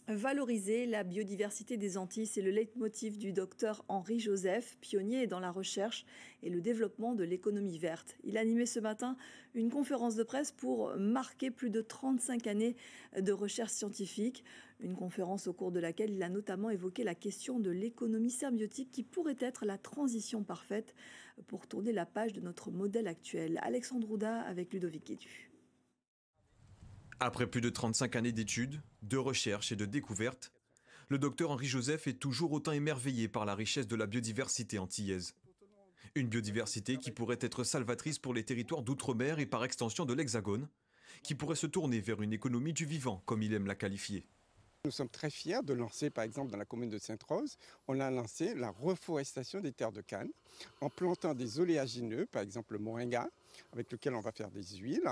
Valoriser la biodiversité des Antilles, c'est le leitmotiv du docteur Henri Joseph, pionnier dans la recherche et le développement de l'économie verte. Il a animé ce matin une conférence de presse pour marquer plus de 35 années de recherche scientifique. Une conférence au cours de laquelle il a notamment évoqué la question de l'économie symbiotique qui pourrait être la transition parfaite pour tourner la page de notre modèle actuel. Alexandre Ouda avec Ludovic Guédu. Après plus de 35 années d'études, de recherche et de découvertes, le docteur Henri Joseph est toujours autant émerveillé par la richesse de la biodiversité antillaise. Une biodiversité qui pourrait être salvatrice pour les territoires d'outre-mer et par extension de l'Hexagone, qui pourrait se tourner vers une économie du vivant, comme il aime la qualifier. Nous sommes très fiers de lancer, par exemple, dans la commune de Sainte-Rose, on a lancé la reforestation des terres de canne en plantant des oléagineux, par exemple le moringa, avec lequel on va faire des huiles.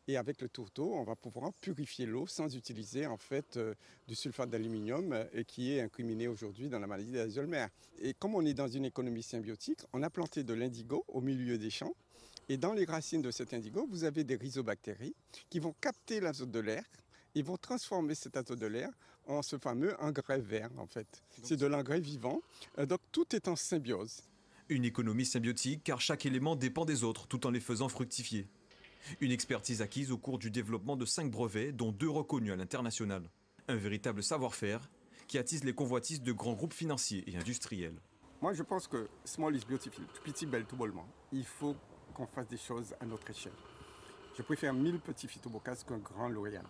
Et avec le tourteau, on va pouvoir purifier l'eau sans utiliser en fait du sulfate d'aluminium qui est incriminé aujourd'hui dans la maladie d'Alzheimer. Et comme on est dans une économie symbiotique, on a planté de l'indigo au milieu des champs. Et dans les racines de cet indigo, vous avez des rhizobactéries qui vont capter l'azote de l'air. Ils vont transformer cet azote de l'air en ce fameux engrais vert en fait. C'est de l'engrais vivant, donc tout est en symbiose. Une économie symbiotique car chaque élément dépend des autres tout en les faisant fructifier. Une expertise acquise au cours du développement de 5 brevets, dont 2 reconnus à l'international. Un véritable savoir-faire qui attise les convoitises de grands groupes financiers et industriels. Moi je pense que small is beautiful, tout petit, belle, tout bollement. Il faut qu'on fasse des choses à notre échelle. Je préfère 1000 petits phytobocas qu'un grand L'Oréal.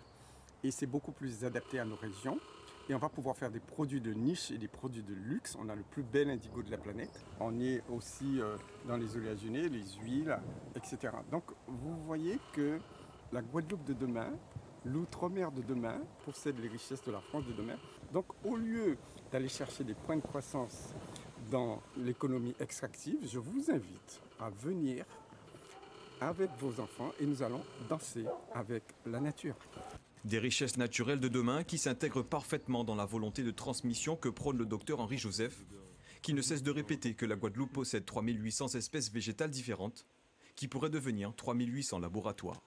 Et c'est beaucoup plus adapté à nos régions. Et on va pouvoir faire des produits de niche et des produits de luxe. On a le plus bel indigo de la planète. On est aussi dans les oléagineux, les huiles, etc. Donc vous voyez que la Guadeloupe de demain, l'outre-mer de demain, possède les richesses de la France de demain. Donc au lieu d'aller chercher des points de croissance dans l'économie extractive, je vous invite à venir avec vos enfants et nous allons danser avec la nature. Des richesses naturelles de demain qui s'intègrent parfaitement dans la volonté de transmission que prône le docteur Henri Joseph, qui ne cesse de répéter que la Guadeloupe possède 3800 espèces végétales différentes, qui pourraient devenir 3800 laboratoires.